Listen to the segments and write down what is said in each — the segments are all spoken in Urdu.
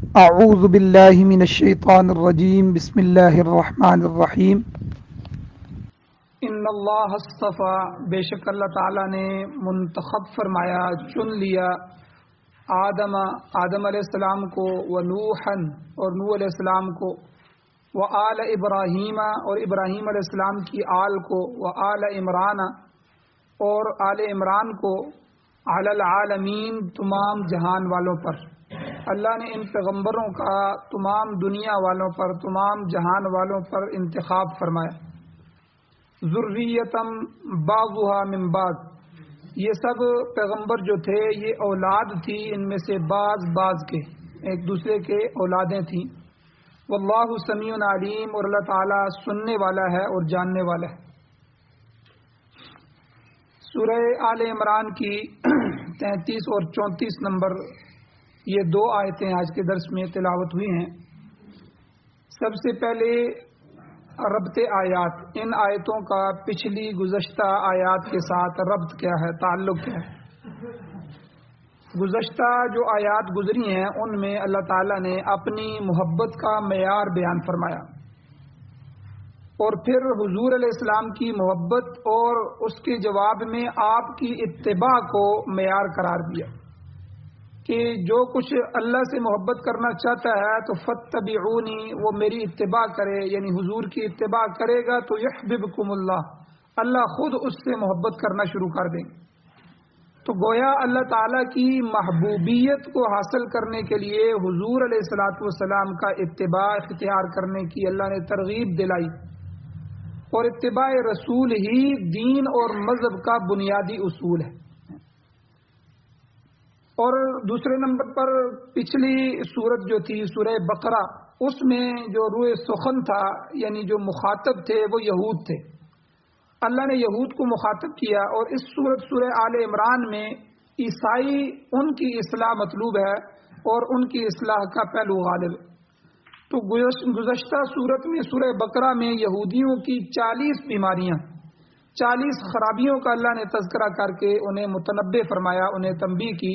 اعوذ باللہ من الشیطان الرجیم بسم اللہ الرحمن الرحیم ان اللہ اصطفیٰ، بے شک اللہ تعالیٰ نے منتخب فرمایا، چن لیا آدم علیہ السلام کو، و نوحًا اور نوح علیہ السلام کو، و آل ابراہیم اور ابراہیم علیہ السلام کی آل کو، و آل عمران اور آل عمران کو، علی العالمین تمام جہان والوں پر۔ اللہ نے ان پیغمبروں کا تمام دنیا والوں پر، تمام جہان والوں پر انتخاب فرمایا۔ ذریتم بعضها من بعض، یہ سب پیغمبر جو تھے یہ اولاد تھی ان میں سے بعض کے، ایک دوسرے کے اولادیں تھیں۔ واللہ سمیع علیم، اور اللہ تعالیٰ سننے والا ہے اور جاننے والا ہے۔ سورہ آل عمران کی 33 اور 34 نمبر یہ دو آیتیں آج کے درس میں تلاوت ہوئی ہیں۔ سب سے پہلے ربط آیات، ان آیتوں کا پچھلی گزشتہ آیات کے ساتھ ربط کیا ہے، تعلق کیا ہے۔ گزشتہ جو آیات گزری ہیں ان میں اللہ تعالیٰ نے اپنی محبت کا معیار بیان فرمایا، اور پھر حضور علیہ السلام کی محبت اور اس کے جواب میں آپ کی اتباع کو معیار قرار دیا کہ جو کچھ اللہ سے محبت کرنا چاہتا ہے تو فاتبعونی، وہ میری اتباع کرے، یعنی حضور کی اتباع کرے گا تو یحببکم اللہ، اللہ خود اس سے محبت کرنا شروع کر دیں۔ تو گویا اللہ تعالیٰ کی محبوبیت کو حاصل کرنے کے لیے حضور علیہ الصلاۃ والسلام کا اتباع اختیار کرنے کی اللہ نے ترغیب دلائی، اور اتباع رسول ہی دین اور مذہب کا بنیادی اصول ہے۔ اور دوسرے نمبر پر پچھلی سورت جو تھی سورہ بقرہ، اس میں جو روئے سخن تھا، یعنی جو مخاطب تھے وہ یہود تھے، اللہ نے یہود کو مخاطب کیا، اور اس سورہ آل عمران میں عیسائی، ان کی اصلاح مطلوب ہے اور ان کی اصلاح کا پہلو غالب ہے۔ تو گزشتہ سورت میں سورہ بقرہ میں یہودیوں کی 40 بیماریاں، 40 خرابیوں کا اللہ نے تذکرہ کر کے انہیں متنبہ فرمایا، انہیں تنبیہ کی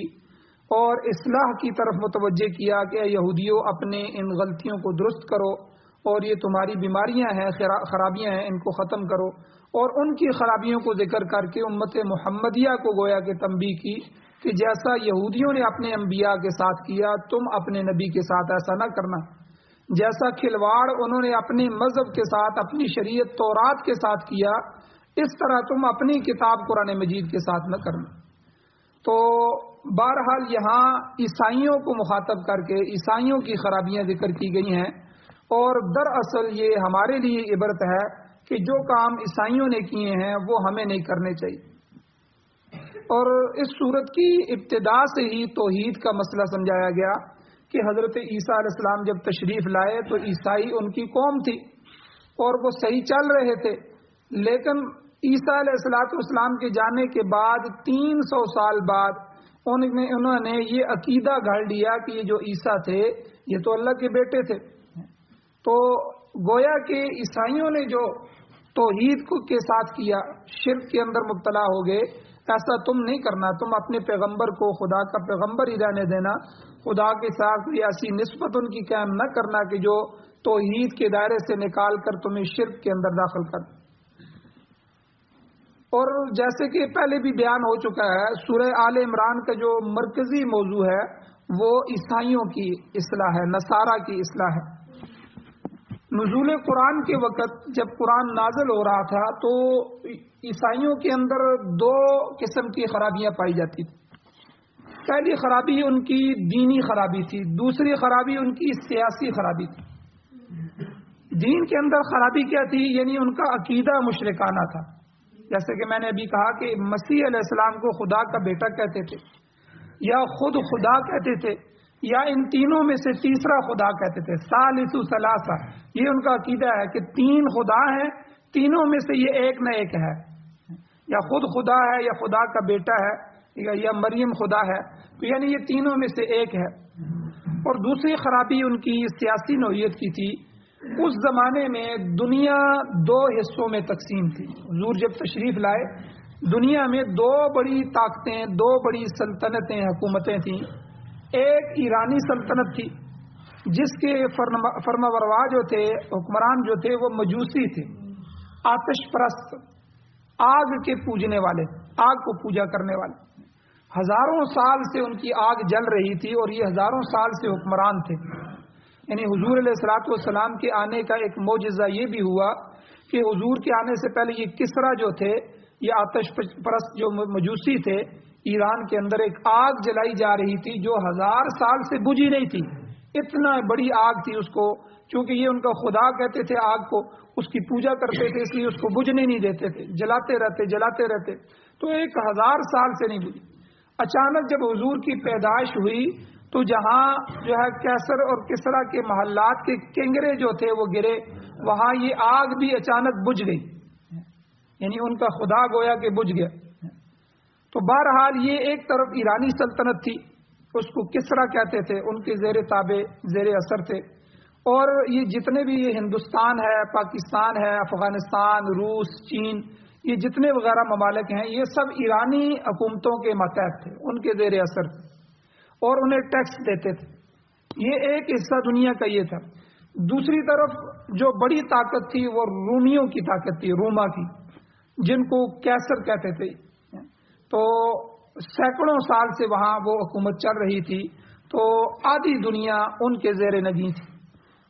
اور اصلاح کی طرف متوجہ کیا کہ اے یہودیوں، اپنے ان غلطیوں کو درست کرو، اور یہ تمہاری بیماریاں ہیں، خرابیاں ہیں، ان کو ختم کرو۔ اور ان کی خرابیوں کو ذکر کر کے امت محمدیہ کو گویا کہ تنبیہ کی کہ جیسا یہودیوں نے اپنے انبیاء کے ساتھ کیا، تم اپنے نبی کے ساتھ ایسا نہ کرنا۔ جیسا کھلواڑ انہوں نے اپنے مذہب کے ساتھ، اپنی شریعت تورات کے ساتھ کیا، اس طرح تم اپنی کتاب قرآن مجید کے ساتھ نہ کرنا۔ تو بہرحال یہاں عیسائیوں کو مخاطب کر کے عیسائیوں کی خرابیاں ذکر کی گئی ہیں، اور دراصل یہ ہمارے لیے عبرت ہے کہ جو کام عیسائیوں نے کیے ہیں وہ ہمیں نہیں کرنے چاہیے۔ اور اس صورت کی ابتدا سے ہی توحید کا مسئلہ سمجھایا گیا کہ حضرت عیسیٰ علیہ السلام جب تشریف لائے تو عیسائی ان کی قوم تھی اور وہ صحیح چل رہے تھے، لیکن عیسیٰ علیہ السلام کے جانے کے بعد 300 سال بعد انہوں نے یہ عقیدہ گھڑ لیا کہ یہ جو عیسیٰ تھے یہ تو اللہ کے بیٹے تھے۔ تو گویا کہ عیسائیوں نے جو توحید کے ساتھ کیا، شرک کے اندر مبتلا ہو گئے، ایسا تم نہیں کرنا، تم اپنے پیغمبر کو خدا کا پیغمبر ہی رہنے دینا، خدا کے ساتھ کوئی ایسی نسبت ان کی قائم نہ کرنا کہ جو توحید کے دائرے سے نکال کر تمہیں شرک کے اندر داخل کر۔ اور جیسے کہ پہلے بھی بیان ہو چکا ہے، سورہ آل عمران کا جو مرکزی موضوع ہے وہ عیسائیوں کی اصلاح ہے، نصارہ کی اصلاح ہے۔ نزول قرآن کے وقت جب قرآن نازل ہو رہا تھا تو عیسائیوں کے اندر 2 قسم کی خرابیاں پائی جاتی تھیں۔ پہلی خرابی ان کی دینی خرابی تھی، دوسری خرابی ان کی سیاسی خرابی تھی۔ دین کے اندر خرابی کیا تھی؟ یعنی ان کا عقیدہ مشرکانہ تھا، جیسے کہ میں نے ابھی کہا کہ مسیح علیہ السلام کو خدا کا بیٹا کہتے تھے، یا خود خدا کہتے تھے، یا ان تینوں میں سے تیسرا خدا کہتے تھے، ثالث ثلاثہ۔ یہ ان کا عقیدہ ہے کہ 3 خدا ہیں، تینوں میں سے یہ ایک نہ ایک ہے، یا خود خدا ہے، یا خدا کا بیٹا ہے، یا مریم خدا ہے، تو یعنی یہ تینوں میں سے ایک ہے۔ اور دوسری خرابی ان کی سیاسی نوعیت کی تھی۔ اس زمانے میں دنیا 2 حصوں میں تقسیم تھی۔ حضور جب تشریف لائے، دنیا میں 2 بڑی طاقتیں، 2 بڑی سلطنتیں، حکومتیں تھیں۔ ایک ایرانی سلطنت تھی جس کے فرمانبروا جو تھے، حکمران جو تھے، وہ مجوسی تھے، آتش پرست، آگ کے پوجنے والے، آگ کو پوجا کرنے والے. ہزاروں سال سے ان کی آگ جل رہی تھی اور یہ ہزاروں سال سے حکمران تھے. یعنی حضور علیہ الصلوۃ والسلام کے آنے کا ایک معجزہ یہ بھی ہوا کہ حضور کے آنے سے پہلے یہ کسرا جو تھے، یہ آتش پرست جو مجوسی تھے، ایران کے اندر ایک آگ جلائی جا رہی تھی جو 1000 سال سے بجھی نہیں تھی. اتنا بڑی آگ تھی، اس کو چونکہ یہ ان کا خدا کہتے تھے، آگ کو اس کی پوجا کرتے تھے، اس لیے اس کو بجھنے نہیں دیتے تھے، جلاتے رہتے. تو 1000 سال سے نہیں بجھی. اچانک جب حضور کی پیدائش ہوئی تو جہاں جو ہے کیسر اور کسرا کے محلات کے کنگرے جو تھے وہ گرے، وہاں یہ آگ بھی اچانک بجھ گئی. یعنی ان کا خدا گویا کہ بجھ گیا. تو بہرحال یہ ایک طرف ایرانی سلطنت تھی، اس کو کسرا کہتے تھے، ان کے زیر تابع زیر اثر تھے. اور یہ جتنے بھی یہ ہندوستان ہے، پاکستان ہے، افغانستان، روس، چین، یہ جتنے وغیرہ ممالک ہیں، یہ سب ایرانی حکومتوں کے ماتحت تھے، ان کے زیر اثر تھے اور انہیں ٹیکس دیتے تھے. یہ ایک حصہ دنیا کا یہ تھا. دوسری طرف جو بڑی طاقت تھی وہ رومیوں کی طاقت تھی، روما کی، جن کو کیسر کہتے تھے. تو سینکڑوں سال سے وہاں وہ حکومت چل رہی تھی، تو آدھی دنیا ان کے زیر نگین تھی.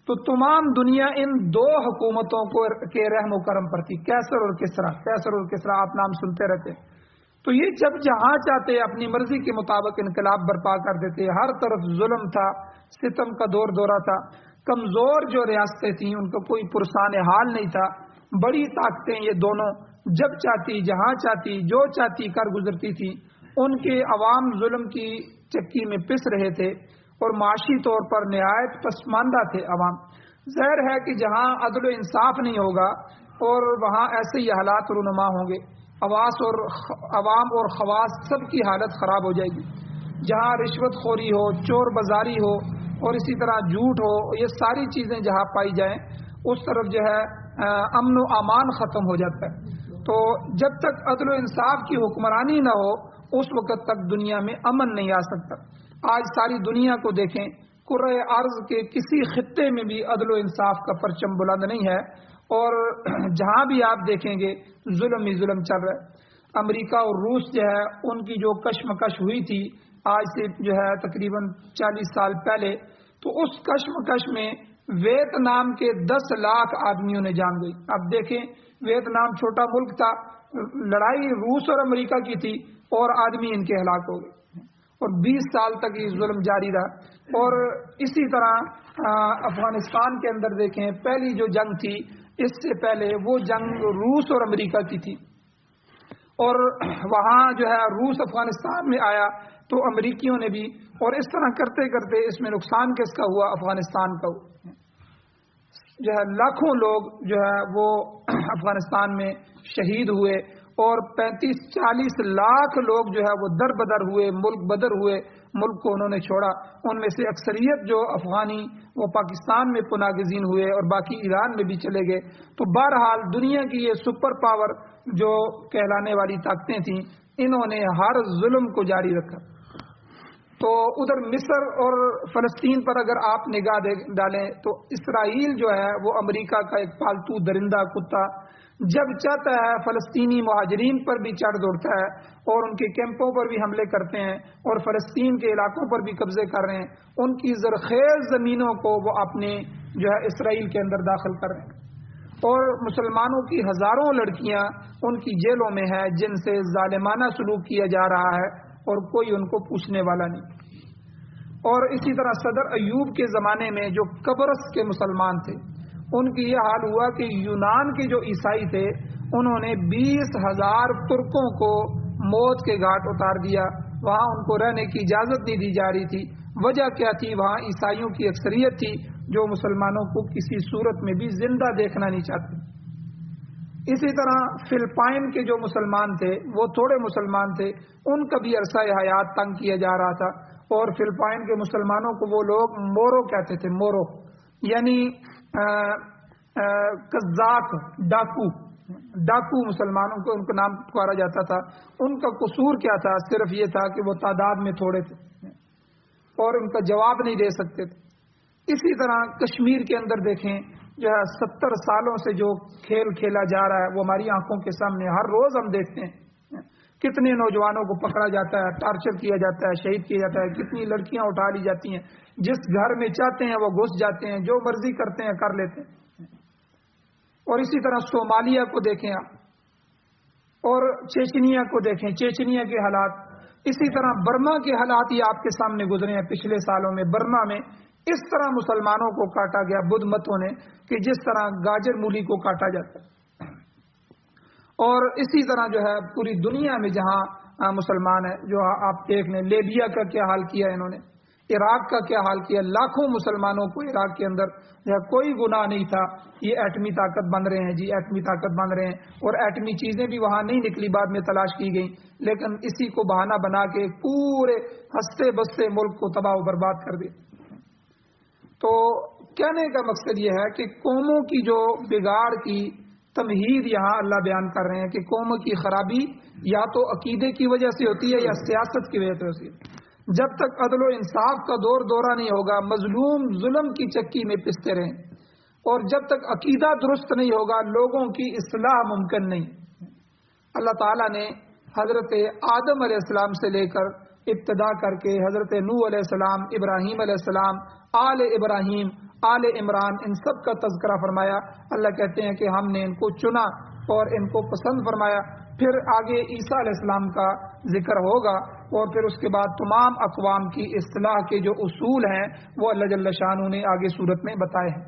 تو تمام دنیا ان دو حکومتوں کے رحم و کرم پر تھی، کیسر اور کسرا آپ نام سنتے رہتے. تو یہ جب جہاں چاہتے اپنی مرضی کے مطابق انقلاب برپا کر دیتے. ہر طرف ظلم تھا، ستم کا دور دورہ تھا. کمزور جو ریاستیں تھیں ان کا کوئی پرسان حال نہیں تھا. بڑی طاقتیں یہ دونوں جب چاہتی، جہاں چاہتی، جو چاہتی کر گزرتی تھی. ان کے عوام ظلم کی چکی میں پس رہے تھے اور معاشی طور پر نہایت پسماندہ تھے عوام. ظاہر ہے کہ جہاں عدل و انصاف نہیں ہوگا اور وہاں ایسے ہی حالات رونما ہوں گے. عوام اور خواص سب کی حالت خراب ہو جائے گی. جہاں رشوت خوری ہو، چور بازاری ہو اور اسی طرح جھوٹ ہو، یہ ساری چیزیں جہاں پائی جائیں اس طرف جو ہے امن و امان ختم ہو جاتا ہے. تو جب تک عدل و انصاف کی حکمرانی نہ ہو اس وقت تک دنیا میں امن نہیں آ سکتا. آج ساری دنیا کو دیکھیں، کرۂ ارض کے کسی خطے میں بھی عدل و انصاف کا پرچم بلند نہیں ہے اور جہاں بھی آپ دیکھیں گے ظلم ہی ظلم چل رہا ہے. امریکہ اور روس جو ہے ان کی جو کشمکش ہوئی تھی آج سے جو ہے تقریباً 40 سال پہلے، تو اس کشمکش میں ویتنام کے 10 لاکھ آدمیوں نے جان گئی. اب دیکھیں، ویتنام چھوٹا ملک تھا، لڑائی روس اور امریکہ کی تھی اور آدمی ان کے ہلاک ہو گئے اور 20 سال تک یہ ظلم جاری رہا. اور اسی طرح افغانستان کے اندر دیکھیں، پہلی جو جنگ تھی اس سے پہلے وہ جنگ روس اور امریکہ کی تھی اور وہاں جو ہے روس افغانستان میں آیا تو امریکیوں نے بھی، اور اس طرح کرتے کرتے اس میں نقصان کس کا ہوا؟ افغانستان کا جو ہے لاکھوں لوگ جو ہے وہ افغانستان میں شہید ہوئے اور 35-40 لاکھ لوگ جو ہے وہ در بدر ہوئے، ملک بدر ہوئے، ملک کو انہوں نے چھوڑا. ان میں سے اکثریت جو افغانی وہ پاکستان میں پناہ گزین ہوئے اور باقی ایران میں بھی چلے گئے. تو بہرحال دنیا کی یہ سپر پاور جو کہلانے والی طاقتیں تھیں انہوں نے ہر ظلم کو جاری رکھا. تو ادھر مصر اور فلسطین پر اگر آپ نگاہ ڈالیں تو اسرائیل جو ہے وہ امریکہ کا ایک پالتو درندہ کتا جب چاہتا ہے فلسطینی مہاجرین پر بھی چڑھ دوڑتا ہے اور ان کے کیمپوں پر بھی حملے کرتے ہیں اور فلسطین کے علاقوں پر بھی قبضے کر رہے ہیں. ان کی زرخیز زمینوں کو وہ اپنے جو ہے اسرائیل کے اندر داخل کر رہے ہیں اور مسلمانوں کی ہزاروں لڑکیاں ان کی جیلوں میں ہیں جن سے ظالمانہ سلوک کیا جا رہا ہے اور کوئی ان کو پوچھنے والا نہیں. اور اسی طرح صدر ایوب کے زمانے میں جو قبرص کے مسلمان تھے ان کی یہ حال ہوا کہ یونان کے جو عیسائی تھے انہوں نے 20,000 ترکوں کو موت کے گھاٹ اتار دیا. وہاں ان کو رہنے کی اجازت نہیں دی جا رہی تھی. وجہ کیا تھی؟ وہاں عیسائیوں کی اکثریت تھی جو مسلمانوں کو کسی صورت میں بھی زندہ دیکھنا نہیں چاہتے. اسی طرح فلپائن کے جو مسلمان تھے وہ تھوڑے مسلمان تھے، ان کا بھی عرصہ حیات تنگ کیا جا رہا تھا اور فلپائن کے مسلمانوں کو وہ لوگ مورو کہتے تھے. مورو یعنی قذاق، ڈاکو مسلمانوں کو ان کا نام پکارا جاتا تھا. ان کا قصور کیا تھا؟ صرف یہ تھا کہ وہ تعداد میں تھوڑے تھے اور ان کا جواب نہیں دے سکتے تھے. اسی طرح کشمیر کے اندر دیکھیں جو ہے 70 سالوں سے جو کھیل کھیلا جا رہا ہے وہ ہماری آنکھوں کے سامنے ہر روز ہم دیکھتے ہیں. کتنے نوجوانوں کو پکڑا جاتا ہے، ٹارچر کیا جاتا ہے، شہید کیا جاتا ہے، کتنی لڑکیاں اٹھا لی جاتی ہیں، جس گھر میں چاہتے ہیں وہ گھس جاتے ہیں، جو مرضی کرتے ہیں کر لیتے ہیں. اور اسی طرح صومالیہ کو دیکھیں آپ، اور چیچنیا کو دیکھیں، چیچنیا کے حالات، اسی طرح برما کے حالات یہ آپ کے سامنے گزرے ہیں پچھلے سالوں میں. برما میں اس طرح مسلمانوں کو کاٹا گیا بدھ متوں نے کہ جس طرح گاجر مولی کو کاٹا جاتا ہے. اور اسی طرح جو ہے پوری دنیا میں جہاں مسلمان ہیں، جو آپ دیکھ لیں لیبیا کا کیا حال کیا انہوں نے، عراق کا کیا حال کیا، لاکھوں مسلمانوں کو عراق کے اندر کوئی گناہ نہیں تھا، یہ ایٹمی طاقت بن رہے ہیں، جی ایٹمی طاقت بن رہے ہیں، اور ایٹمی چیزیں بھی وہاں نہیں نکلی، بعد میں تلاش کی گئیں، لیکن اسی کو بہانہ بنا کے پورے ہنستے بستے ملک کو تباہ و برباد کر دیا. تو کہنے کا مقصد یہ ہے کہ قوموں کی جو بگاڑ کی تمہید یہاں اللہ بیان کر رہے ہیں کہ قوموں کی خرابی یا تو عقیدے کی وجہ سے ہوتی ہے یا سیاست کی وجہ سے ہوتی ہے. جب تک عدل و انصاف کا دور دورہ نہیں ہوگا، مظلوم ظلم کی چکی میں پستے رہیں، اور جب تک عقیدہ درست نہیں ہوگا لوگوں کی اصلاح ممکن نہیں. اللہ تعالیٰ نے حضرت آدم علیہ السلام سے لے کر ابتدا کر کے حضرت نوح علیہ السلام، ابراہیم علیہ السلام، آل ابراہیم، آل عمران، ان سب کا تذکرہ فرمایا. اللہ کہتے ہیں کہ ہم نے ان کو چنا اور ان کو پسند فرمایا. پھر آگے عیسیٰ علیہ السلام کا ذکر ہوگا، اور پھر اس کے بعد تمام اقوام کی اصلاح کے جو اصول ہیں وہ اللہ جل شانہ نے آگے صورت میں بتائے ہیں.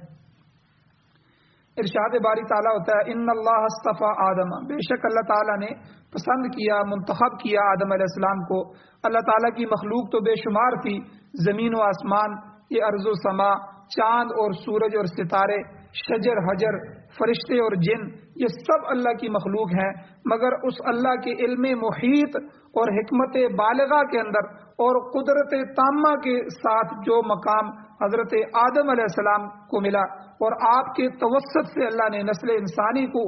ارشاد باری تعالیٰ ہوتا ہے ان اللہ اصطفیٰ آدم، بے شک اللہ تعالیٰ نے پسند کیا، منتخب کیا آدم علیہ السلام کو. اللہ تعالیٰ کی مخلوق تو بے شمار تھی، زمین و آسمان، یہ ارض و سما، چاند اور سورج اور ستارے، شجر حجر، فرشتے اور جن، یہ سب اللہ کی مخلوق ہیں. مگر اس اللہ کے علم محیط اور حکمت بالغہ کے اندر اور قدرت تامہ کے ساتھ جو مقام حضرت آدم علیہ السلام کو ملا اور آپ کے توسط سے اللہ نے نسل انسانی کو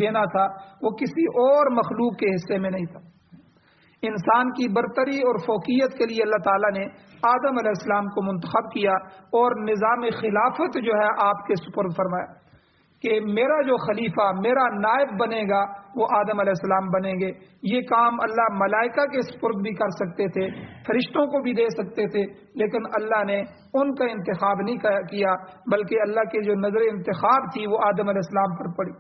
دینا تھا، وہ کسی اور مخلوق کے حصے میں نہیں تھا. انسان کی برتری اور فوقیت کے لیے اللہ تعالیٰ نے آدم علیہ السلام کو منتخب کیا اور نظام خلافت جو ہے آپ کے سپرد فرمایا کہ میرا جو خلیفہ، میرا نائب بنے گا وہ آدم علیہ السلام بنیں گے. یہ کام اللہ ملائکہ کے سپرد بھی کر سکتے تھے، فرشتوں کو بھی دے سکتے تھے، لیکن اللہ نے ان کا انتخاب نہیں کیا، بلکہ اللہ کے جو نظر انتخاب تھی وہ آدم علیہ السلام پر پڑی.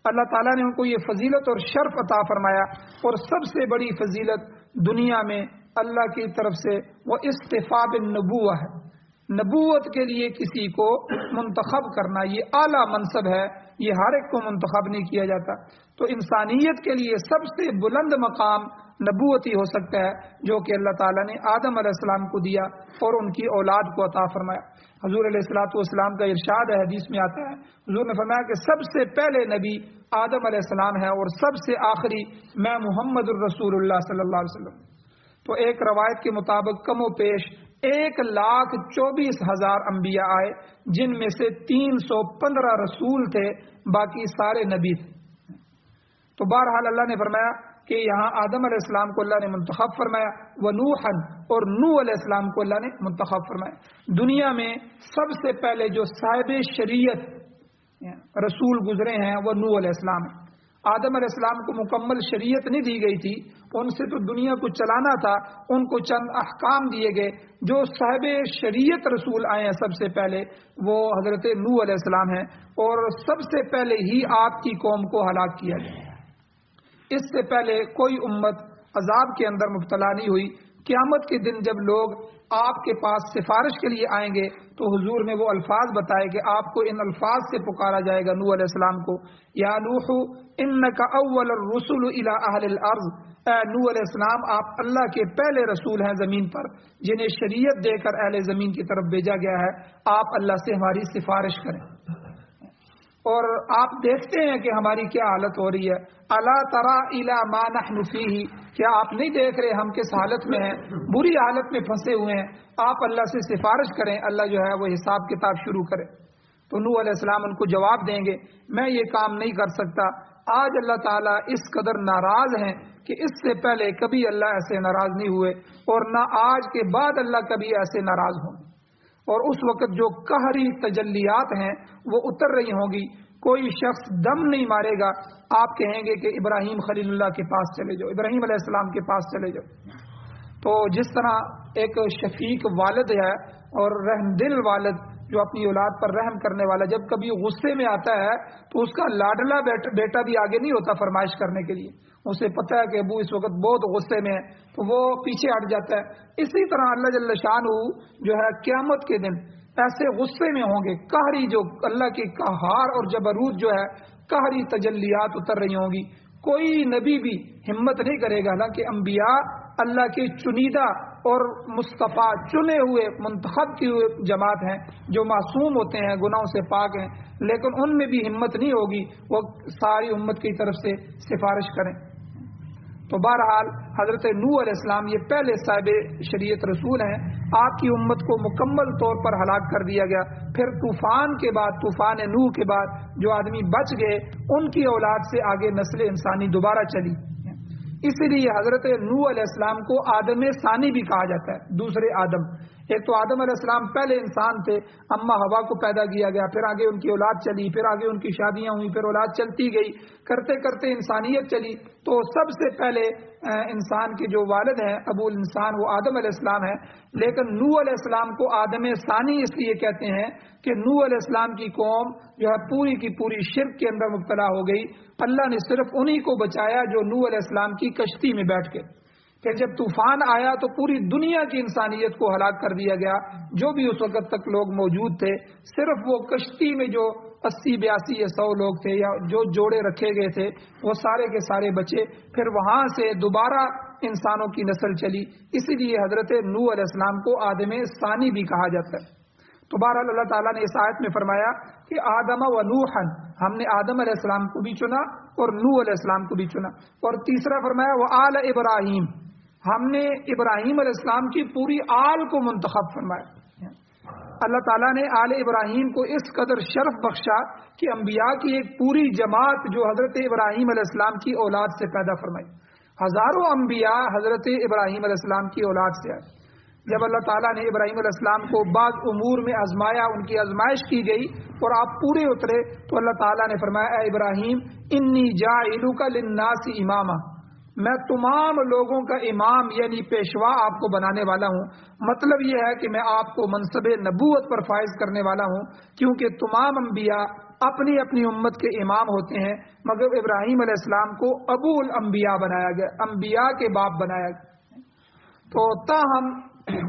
اللہ تعالیٰ نے ان کو یہ فضیلت اور شرف عطا فرمایا. اور سب سے بڑی فضیلت دنیا میں اللہ کی طرف سے وہ استفاء بالنبوہ ہے. نبوت کے لیے کسی کو منتخب کرنا یہ اعلیٰ منصب ہے، یہ ہر ایک کو منتخب نہیں کیا جاتا. تو انسانیت کے لیے سب سے بلند مقام نبوت ہی ہو سکتا ہے، جو کہ اللہ تعالیٰ نے آدم علیہ السلام کو دیا اور ان کی اولاد کو عطا فرمایا. حضور علیہ الصلوۃ والسلام کا ارشاد ہے، حدیث میں آتا ہے، حضور نے فرمایا کہ سب سے پہلے نبی آدم علیہ السلام ہے اور سب سے آخری میں محمد الرسول اللہ صلی اللہ علیہ وسلم. تو ایک روایت کے مطابق کم و بیش 1,24,000 انبیاء آئے، جن میں سے 315 رسول تھے، باقی سارے نبی تھے. تو بہرحال اللہ نے فرمایا کہ یہاں آدم علیہ السلام کو اللہ نے منتخب فرمایا، ونوحا، اور نوح علیہ السلام کو اللہ نے منتخب فرمایا. دنیا میں سب سے پہلے جو صاحب شریعت رسول گزرے ہیں وہ نوح علیہ السلام ہیں. آدم علیہ السلام کو مکمل شریعت نہیں دی گئی تھی، ان سے تو دنیا کو چلانا تھا، ان کو چند احکام دیے گئے. جو صاحب شریعت رسول آئے ہیں سب سے پہلے وہ حضرت نوح علیہ السلام ہیں، اور سب سے پہلے ہی آپ کی قوم کو ہلاک کیا گیا. اس سے پہلے کوئی امت عذاب کے اندر مبتلا نہیں ہوئی. قیامت کے دن جب لوگ آپ کے پاس سفارش کے لیے آئیں گے تو حضور نے وہ الفاظ بتائے کہ آپ کو ان الفاظ سے پکارا جائے گا نوح علیہ السلام کو، یا نوح انک اول الرسل الی اہل الارض. اے نوح علیہ السلام، آپ اللہ کے پہلے رسول ہیں زمین پر، جنہیں شریعت دے کر اہل زمین کی طرف بھیجا گیا ہے. آپ اللہ سے ہماری سفارش کریں. اور آپ دیکھتے ہیں کہ ہماری کیا حالت ہو رہی ہے. الا تری الی ما نحن فیہ، کیا آپ نہیں دیکھ رہے ہم کس حالت میں ہیں؟ بری حالت میں پھنسے ہوئے ہیں. آپ اللہ سے سفارش کریں، اللہ جو ہے وہ حساب کتاب شروع کرے. تو نوح علیہ السلام ان کو جواب دیں گے، میں یہ کام نہیں کر سکتا. آج اللہ تعالیٰ اس قدر ناراض ہیں کہ اس سے پہلے کبھی اللہ ایسے ناراض نہیں ہوئے، اور نہ آج کے بعد اللہ کبھی ایسے ناراض ہوں. اور اس وقت جو قہری تجلیات ہیں وہ اتر رہی ہوں گی. کوئی شخص دم نہیں مارے گا. آپ کہیں گے کہ ابراہیم خلیل اللہ کے پاس چلے جاؤ, ابراہیم علیہ السلام کے پاس چلے جاؤ. تو جس طرح ایک شفیق والد ہے اور رحم دل والد جو اپنی اولاد پر رحم کرنے والا, جب کبھی غصے میں آتا ہے تو اس کا لاڈلا بیٹا بھی آگے نہیں ہوتا فرمائش کرنے کے لیے. اسے پتہ ہے کہ ابو اس وقت بہت غصے میں ہے تو وہ پیچھے ہٹ جاتا ہے. اسی طرح اللہ جل شانہ جو ہے قیامت کے دن ایسے غصے میں ہوں گے, قہری جو اللہ کی قہار اور جبروت جو ہے قہری تجلیات اتر رہی ہوں گی. کوئی نبی بھی ہمت نہیں کرے گا, حالانکہ انبیاء اللہ کے چنیدہ اور مصطفیٰ چنے ہوئے منتخب کی ہوئے جماعت ہیں جو معصوم ہوتے ہیں, گناہوں سے پاک ہیں, لیکن ان میں بھی ہمت نہیں ہوگی وہ ساری امت کی طرف سے سفارش کریں. تو بہرحال حضرت نوح علیہ السلام یہ پہلے صاحب شریعت رسول ہیں. آپ کی امت کو مکمل طور پر ہلاک کر دیا گیا. پھر طوفان کے بعد, طوفان نوح کے بعد جو آدمی بچ گئے ان کی اولاد سے آگے نسل انسانی دوبارہ چلی. اسی لیے حضرت نوح علیہ السلام کو آدم ثانی بھی کہا جاتا ہے, دوسرے آدم. ایک تو آدم علیہ السلام پہلے انسان تھے, اما ہوا کو پیدا کیا گیا, پھر آگے ان کی اولاد چلی, پھر آگے ان کی شادیاں ہوئیں, پھر اولاد چلتی گئی, کرتے کرتے انسانیت چلی. تو سب سے پہلے انسان کے جو والد ہیں ابو الانسان وہ آدم علیہ السلام ہیں. لیکن نوح علیہ السلام کو آدم ثانی اس لیے کہتے ہیں کہ نوح علیہ السلام کی قوم جو ہے پوری کی پوری شرک کے اندر مبتلا ہو گئی. اللہ نے صرف انہی کو بچایا جو نوح علیہ السلام کی کشتی میں بیٹھ کے. پھر جب طوفان آیا تو پوری دنیا کی انسانیت کو ہلاک کر دیا گیا. جو بھی اس وقت تک لوگ موجود تھے, صرف وہ کشتی میں جو 80, 82 یا 100 لوگ تھے یا جو جوڑے رکھے گئے تھے وہ سارے کے سارے بچے. پھر وہاں سے دوبارہ انسانوں کی نسل چلی. اسی لیے حضرت نوح علیہ السلام کو آدم ثانی بھی کہا جاتا ہے. تو بہرحال اللہ تعالیٰ نے اس آیت میں فرمایا کہ آدم و نوحا, ہم نے آدم علیہ السلام کو بھی چنا اور نوح علیہ السلام کو بھی چنا. اور تیسرا فرمایا وہ آل ابراہیم, ہم نے ابراہیم علیہ السلام کی پوری آل کو منتخب فرمایا. اللہ تعالیٰ نے آل ابراہیم کو اس قدر شرف بخشا کہ انبیاء کی ایک پوری جماعت جو حضرت ابراہیم علیہ السلام کی اولاد سے پیدا فرمائی. ہزاروں انبیاء حضرت ابراہیم علیہ السلام کی اولاد سے آئے. جب اللہ تعالیٰ نے ابراہیم علیہ السلام کو بعض امور میں آزمایا, ان کی آزمائش کی گئی اور آپ پورے اترے, تو اللہ تعالیٰ نے فرمایا اے ابراہیم انی جاعلک للناس اماما, میں تمام لوگوں کا امام یعنی پیشوا آپ کو بنانے والا ہوں. مطلب یہ ہے کہ میں آپ کو منصب نبوت پر فائز کرنے والا ہوں, کیونکہ تمام انبیاء اپنی اپنی امت کے امام ہوتے ہیں, مگر ابراہیم علیہ السلام کو ابو الانبیاء بنایا گیا, انبیاء کے باپ بنایا گیا. تو تاہم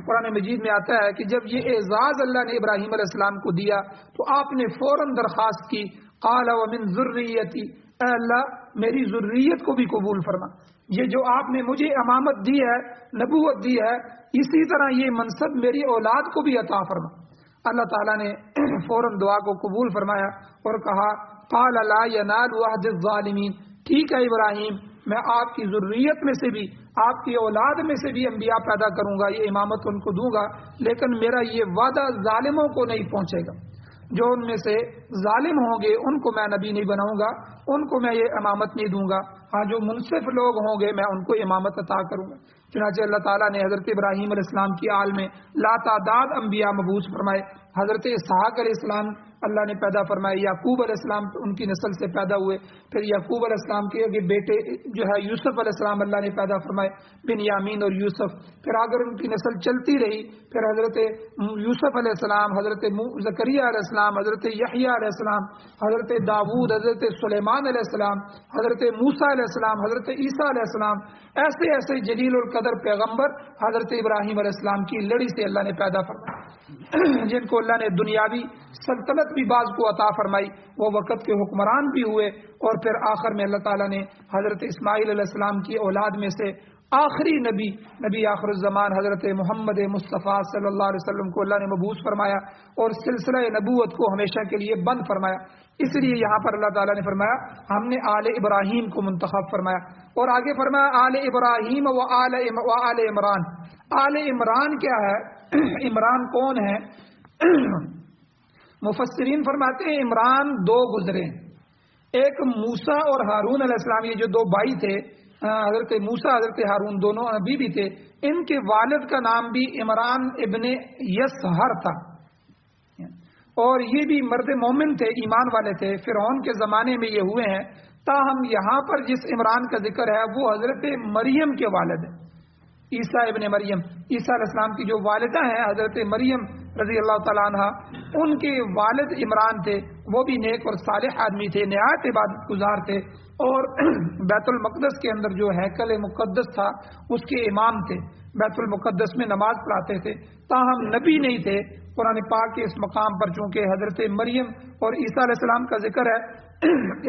قرآن مجید میں آتا ہے کہ جب یہ اعزاز اللہ نے ابراہیم علیہ السلام کو دیا تو آپ نے فوراً درخواست کی, قال ومن ذریتی, اے اللہ میری ذریت کو بھی قبول فرما. یہ جو آپ نے مجھے امامت دی ہے, نبوت دی ہے, اسی طرح یہ منصب میری اولاد کو بھی عطا فرما. اللہ تعالیٰ نے فوراً دعا کو قبول فرمایا اور کہا قال لا ینال عہد الظالمین, ٹھیک ہے ابراہیم, میں آپ کی ذریت میں سے بھی, آپ کی اولاد میں سے بھی انبیاء پیدا کروں گا, یہ امامت ان کو دوں گا, لیکن میرا یہ وعدہ ظالموں کو نہیں پہنچے گا. جو ان میں سے ظالم ہوں گے ان کو میں نبی نہیں بناؤں گا, ان کو میں یہ امامت نہیں دوں گا. ہاں جو منصف لوگ ہوں گے میں ان کو امامت عطا کروں گا. چنانچہ اللہ تعالیٰ نے حضرت ابراہیم علیہ السلام کی آل میں لا تعداد انبیاء مبعوث فرمائے. حضرت اسحاق علیہ السلام اللہ نے پیدا فرمائے, یعقوب علیہ السلام ان کی نسل سے پیدا ہوئے, پھر یعقوب علیہ السلام کے بیٹے جو ہے یوسف علیہ السلام اللہ نے پیدا فرمائے, بنیامین اور یوسف. پھر اگر ان کی نسل چلتی رہی, پھر حضرت یوسف علیہ السلام, حضرت زکریا علیہ السلام, حضرت یحییٰ علیہ السلام, حضرت داود, حضرت سلیمان علیہ السلام, حضرت موسیٰ علیہ السلام, حضرت عیسیٰ علیہ السلام, ایسے ایسے جلیل القدر پیغمبر حضرت ابراہیم علیہ السلام کی لڑی سے اللہ نے پیدا فرمایا, جن کو اللہ نے دنیاوی سلطنت بھی بعض کو عطا فرمائی, وہ وقت کے حکمران بھی ہوئے. اور پھر آخر میں اللہ تعالیٰ نے حضرت اسماعیل علیہ السلام کی اولاد میں سے آخری نبی آخر الزمان حضرت محمد مصطفیٰ صلی اللہ علیہ وسلم کو اللہ نے مبعوث فرمایا اور سلسلہ نبوت کو ہمیشہ کے لیے بند فرمایا. اس لیے یہاں پر اللہ تعالیٰ نے فرمایا ہم نے آل ابراہیم کو منتخب فرمایا, اور آگے فرمایا آل ابراہیم و آل عمران. آل عمران کیا ہے, عمران کون ہے؟ مفسرین فرماتے ہیں عمران دو گزرے, ایک موسیٰ اور ہارون علیہ السلام, یہ جو دو بھائی تھے حضرت موسیٰ حضرت ہارون دونوں نبی بھی تھے, ان کے والد کا نام بھی عمران ابن یسہر تھا. اور یہ بھی مرد مومن تھے، ایمان والے تھے، فرعون کے زمانے میں یہ ہوئے ہیں۔ تاہم یہاں پر جس عمران کا ذکر ہے وہ حضرت مریم کے والد ہیں، عیسیٰ ابن مریم۔ عیسیٰ علیہ السلام کی جو والدہ ہیں حضرت مریم رضی اللہ تعالیٰ عنہ، ان کے والد عمران تھے، وہ بھی نیک اور صالح آدمی تھے، نہایت عبادت گزار تھے، اور بیت المقدس کے اندر جو ہیکل مقدس تھا اس کے امام تھے، بیت المقدس میں نماز پڑھاتے تھے، تاہم نبی نہیں تھے۔ قرآن پاک کے اس مقام پر چونکہ حضرت مریم اور عیسیٰ علیہ السلام کا ذکر ہے،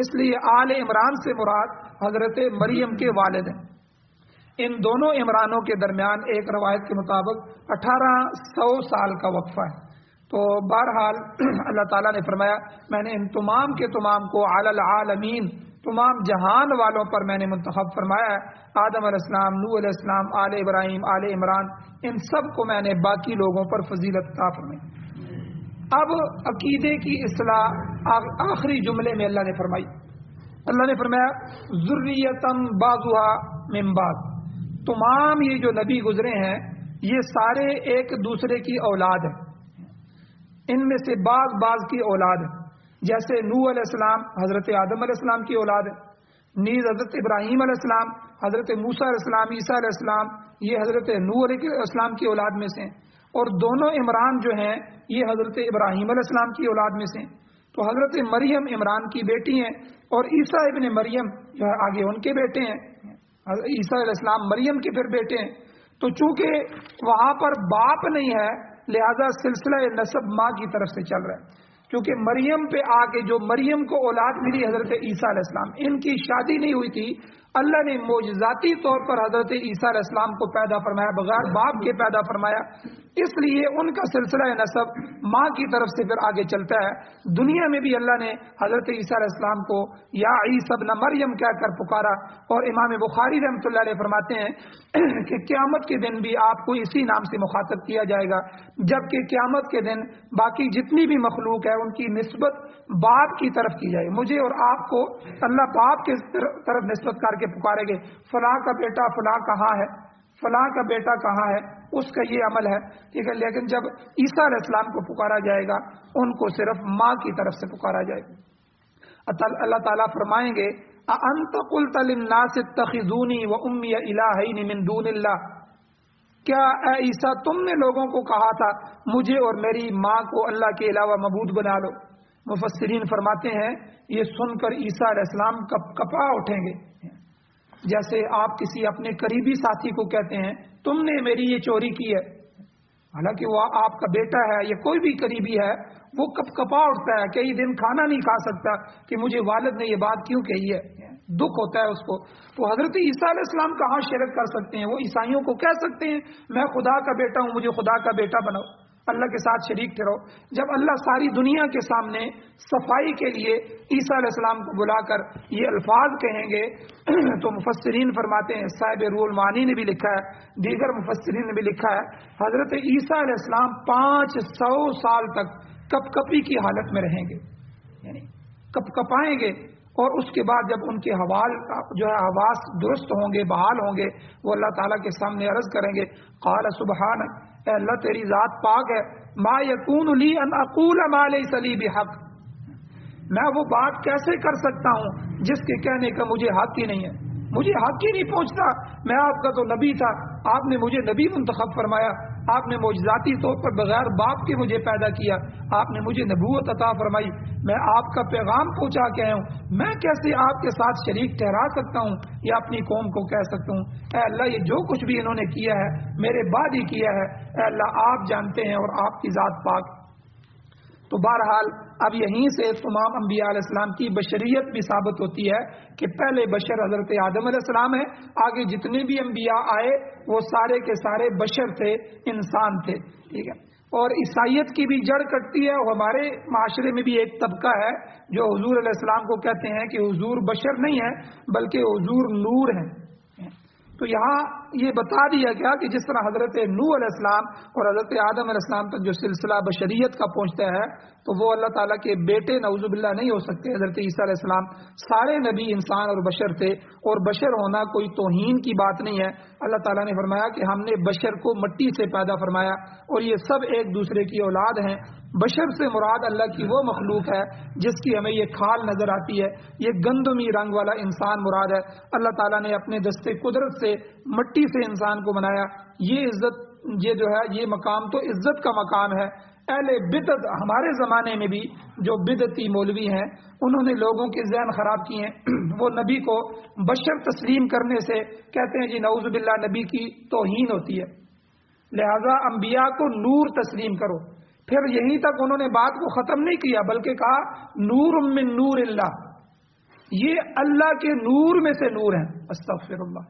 اس لیے آل عمران سے مراد حضرت مریم کے والد ہیں۔ ان دونوں عمرانوں کے درمیان ایک روایت کے مطابق 1800 سال کا وقفہ ہے۔ تو بہرحال اللہ تعالیٰ نے فرمایا میں نے ان تمام کے تمام کو علی العالمین، تمام جہان والوں پر میں نے منتخب فرمایا ہے۔ آدم علیہ السلام، نوح علیہ السلام، آل ابراہیم، آل عمران، ان سب کو میں نے باقی لوگوں پر فضیلت عطا فرمائی۔ اب عقیدے کی اصلاح آخری جملے میں اللہ نے فرمائی، اللہ نے فرمایا ذریۃ بعضھا من بعض، تمام یہ جو نبی گزرے ہیں یہ سارے ایک دوسرے کی اولاد ہیں، ان میں سے بعض کی اولاد ہے۔ جیسے نوح علیہ السلام حضرت آدم علیہ السلام کی اولاد ہے، نیز حضرت ابراہیم علیہ السلام، حضرت موسیٰ علیہ السلام، عیسیٰ علیہ السلام یہ حضرت نوح علیہ السلام کی اولاد میں سے ہیں، اور دونوں عمران جو ہیں یہ حضرت ابراہیم علیہ السلام کی اولاد میں سے ہیں۔ تو حضرت مریم عمران کی بیٹی ہیں، اور عیسیٰ ابن مریم جو ہے آگے ان کے بیٹے ہیں، عیسیٰ علیہ السلام مریم کے پھر بیٹے ہیں۔ تو چونکہ وہاں پر باپ نہیں ہے لہذا سلسلہ نسب ماں کی طرف سے چل رہا ہے، کیونکہ مریم پہ آ کے جو مریم کو اولاد ملی حضرت عیسیٰ علیہ السلام، ان کی شادی نہیں ہوئی تھی، اللہ نے معجزاتی طور پر حضرت عیسیٰ علیہ السلام کو پیدا فرمایا، بغیر باپ کے پیدا فرمایا، اس لیے ان کا سلسلہ نسب ماں کی طرف سے پھر آگے چلتا ہے۔ دنیا میں بھی اللہ نے حضرت عیسیٰ علیہ السلام کو یا عیسی ابن مریم کہہ کر پکارا، اور امام بخاری رحمۃ اللہ علیہ فرماتے ہیں کہ قیامت کے دن بھی آپ کو اسی نام سے مخاطب کیا جائے گا، جبکہ قیامت کے دن باقی جتنی بھی مخلوق ہے ان کی نسبت باپ کی طرف کی جائے، مجھے اور آپ کو اللہ باپ کے طرف نسبت کر کے پکارے گے، فلاں کا بیٹا فلاں کہاں ہے، فلاں کا بیٹا کہاں ہے، اس کا یہ عمل ہے، ٹھیک ہے۔ لیکن جب عیسیٰ علیہ السلام کو پکارا جائے گا ان کو صرف ماں کی طرف سے پکارا جائے گا۔ اللہ تعالیٰ فرمائیں گے اَأَنْتَ قُلْتَ لِلنَّاسِ اتَّخِذُونِي وَأُمِّيَ إِلَٰهَيْنِ مِن دُونِ اللَّهِ، کیا اے عیسیٰ تم نے لوگوں کو کہا تھا مجھے اور میری ماں کو اللہ کے علاوہ معبود بنا لو؟ مفسرین فرماتے ہیں یہ سن کر عیسیٰ علیہ السلام کپا اٹھیں گے، جیسے آپ کسی اپنے قریبی ساتھی کو کہتے ہیں تم نے میری یہ چوری کی ہے، حالانکہ وہ آپ کا بیٹا ہے یا کوئی بھی قریبی ہے، وہ کپا اٹھتا ہے، کئی دن کھانا نہیں کھا سکتا کہ مجھے والد نے یہ بات کیوں کہی ہے، دکھ ہوتا ہے اس کو۔ تو حضرت عیسیٰ علیہ السلام کہاں شرک کر سکتے ہیں؟ وہ عیسائیوں کو کہہ سکتے ہیں میں خدا کا بیٹا ہوں، مجھے خدا کا بیٹا بناؤ، اللہ کے ساتھ شریک ٹھہرو۔ جب اللہ ساری دنیا کے سامنے صفائی کے لیے عیسیٰ علیہ السلام کو بلا کر یہ الفاظ کہیں گے تو مفسرین فرماتے ہیں، صاحب روح المعانی نے بھی لکھا ہے، دیگر مفسرین نے بھی لکھا ہے، حضرت عیسیٰ علیہ السلام 500 سال تک کپکپی کی حالت میں رہیں گے، یعنی کپائیں گے، اور اس کے بعد جب ان کے حواس درست ہوں گے، بحال ہوں گے، وہ اللہ تعالیٰ کے سامنے عرض کریں گے قال سبحانک، اے اللہ تیری ذات پاک ہے، ما یکون لی ان اقول ما لیس لی بحق، میں وہ بات کیسے کر سکتا ہوں جس کے کہنے کا مجھے حق ہی نہیں ہے، مجھے حق ہی نہیں پہنچتا، میں آپ کا تو نبی تھا، آپ نے مجھے نبی منتخب فرمایا، آپ نے معجزاتی طور پر بغیر باپ کے مجھے پیدا کیا، آپ نے مجھے نبوت عطا فرمائی، میں آپ کا پیغام پہنچا کے آیا ہوں، میں کیسے آپ کے ساتھ شریک ٹھہرا سکتا ہوں یا اپنی قوم کو کہہ سکتا ہوں اے اللہ یہ جو کچھ بھی انہوں نے کیا ہے میرے بعد ہی کیا ہے، اے اللہ آپ جانتے ہیں اور آپ کی ذات پاک۔ تو بہرحال اب یہیں سے تمام انبیاء علیہ السلام کی بشریت بھی ثابت ہوتی ہے کہ پہلے بشر حضرت آدم علیہ السلام ہے، آگے جتنے بھی انبیاء آئے وہ سارے کے سارے بشر تھے، انسان تھے، ٹھیک ہے۔ اور عیسائیت کی بھی جڑ کٹتی ہے، ہمارے معاشرے میں بھی ایک طبقہ ہے جو حضور علیہ السلام کو کہتے ہیں کہ حضور بشر نہیں ہے بلکہ حضور نور ہیں۔ تو یہاں یہ بتا دیا گیا کہ جس طرح حضرت نوح علیہ السلام اور حضرت آدم علیہ السلام تک جو سلسلہ بشریت کا پہنچتا ہے تو وہ اللہ تعالیٰ کے بیٹے نعوذ باللہ نہیں ہو سکتے. حضرت عیسیٰ علیہ السلام سارے نبی انسان اور بشر تھے، اور بشر ہونا کوئی توہین کی بات نہیں ہے. اللہ تعالیٰ نے فرمایا کہ ہم نے بشر کو مٹی سے پیدا فرمایا اور یہ سب ایک دوسرے کی اولاد ہیں. بشر سے مراد اللہ کی وہ مخلوق ہے جس کی ہمیں یہ کھال نظر آتی ہے، یہ گندمی رنگ والا انسان مراد ہے. اللہ تعالیٰ نے اپنے دستے قدرت سے مٹی سے انسان کو بنایا. یہ عزت، یہ جو ہے یہ مقام تو عزت کا مقام ہے. اہل بدعت ہمارے زمانے میں بھی جو بدعتی مولوی ہیں انہوں نے لوگوں کے ذہن خراب کیے ہیں. وہ نبی کو بشر تسلیم کرنے سے کہتے ہیں جی نعوذ باللہ نبی کی توہین ہوتی ہے، لہذا انبیاء کو نور تسلیم کرو. پھر یہیں تک انہوں نے بات کو ختم نہیں کیا بلکہ کہا نور من نور اللہ، یہ اللہ کے نور میں سے نور ہیں. استغفر اللہ.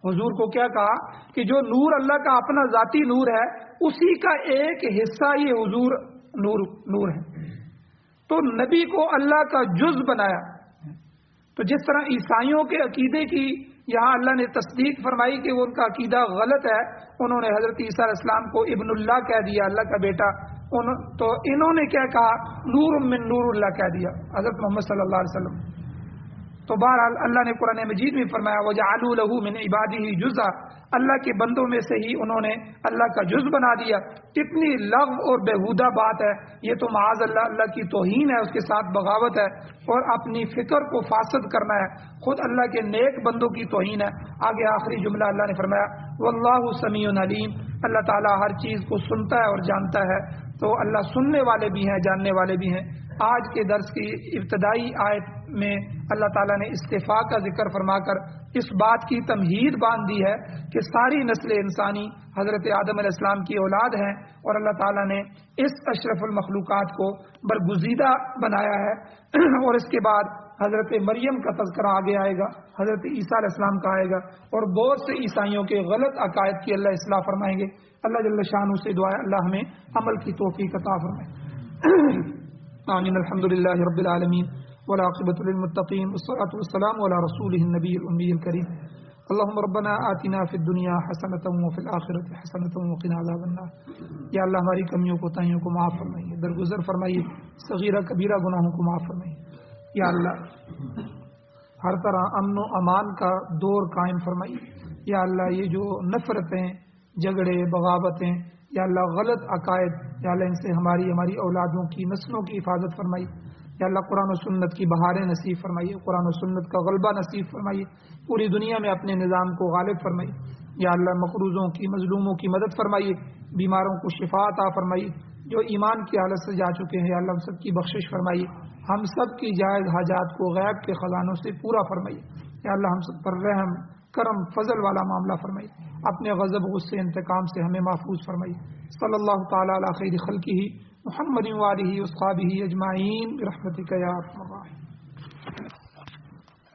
حضور کو کیا کہا کہ جو نور اللہ کا اپنا ذاتی نور ہے اسی کا ایک حصہ یہ حضور نور ہے. تو نبی کو اللہ کا جز بنایا. تو جس طرح عیسائیوں کے عقیدے کی یہاں اللہ نے تصدیق فرمائی کہ وہ ان کا عقیدہ غلط ہے، انہوں نے حضرت عیسیٰ علیہ السلام کو ابن اللہ کہہ دیا، اللہ کا بیٹا. تو انہوں نے کیا کہا نور من نور اللہ کہہ دیا حضرت محمد صلی اللہ علیہ وسلم. تو بہرحال اللہ نے قرآن مجید میں فرمایا وَجَعَلُوا لَهُ مِنْ عِبَادِهِ جُزْءًا، اللہ کے بندوں میں سے ہی انہوں نے اللہ کا جز بنا دیا. کتنی لغو اور بیہودہ بات ہے یہ، تو معاذ اللہ اللہ کی توہین ہے، اس کے ساتھ بغاوت ہے اور اپنی فکر کو فاسد کرنا ہے. خود اللہ کے نیک بندوں کی توہین ہے. آگے آخری جملہ اللہ نے فرمایا واللہ سمیع علیم، اللہ تعالیٰ ہر چیز کو سنتا ہے اور جانتا ہے. تو اللہ سننے والے بھی ہیں، جاننے والے بھی ہیں. آج کے درس کی ابتدائی آیت میں اللہ تعالیٰ نے استفاء کا ذکر فرما کر اس بات کی تمہید باندھ دی ہے کہ ساری نسل انسانی حضرت آدم علیہ السلام کی اولاد ہیں، اور اللہ تعالیٰ نے اس اشرف المخلوقات کو برگزیدہ بنایا ہے. اور اس کے بعد حضرت مریم کا تذکرہ آگے آئے گا، حضرت عیسیٰ علیہ السلام کا آئے گا، اور بہت سے عیسائیوں کے غلط عقائد کی اللہ اصلاح فرمائیں گے. اللہ جل شانہ سے دعا ہے اللہ ہمیں عمل کی توفیق عطا فرمائے. آمین. الحمد للہ رب العالمین والعاقبۃ للمتقین والصلاۃ والسلام علی رسولہ النبی الأمی الکریم. اللهم ربنا آتنا فی الدنیا حسنۃ وفی الآخرۃ حسنۃ وقنا عذاب النار. یا اللہ ہماری کمیوں کوتاہیوں کو معاف فرمائیے، درگزر فرمائیے، صغیرہ کبیرہ گناہوں کو معاف فرمائیے. یا اللہ ہر طرح امن و امان کا دور قائم فرمائیے. یا اللہ یہ جو نفرتیں، جھگڑے، بغاوتیں، یا اللہ غلط عقائد، یا اللہ ان سے ہماری اولادوں کی نسلوں کی حفاظت فرمائیے. یا اللہ قرآن و سنت کی بہاریں نصیب فرمائیے، قرآن و سنت کا غلبہ نصیب فرمائیے، پوری دنیا میں اپنے نظام کو غالب فرمائیے. یا اللہ مقروضوں کی، مظلوموں کی مدد فرمائیے، بیماروں کو شفا عطا فرمائیے، جو ایمان کی حالت سے جا چکے ہیں یا اللہ ہم سب کی بخشش فرمائیے. ہم سب کی جائز حاجات کو غیب کے خزانوں سے پورا فرمائیے. یا اللہ ہم سب پر رحم، کرم، فضل والا معاملہ فرمائیے. اپنے غضب، غصے، انتقام سے ہمیں محفوظ فرمائیے. صلی اللہ تعالی علی خیر خلقہ محمد وآلہ واصحابہ اجمعین برحمتک یا ارحم الراحمین.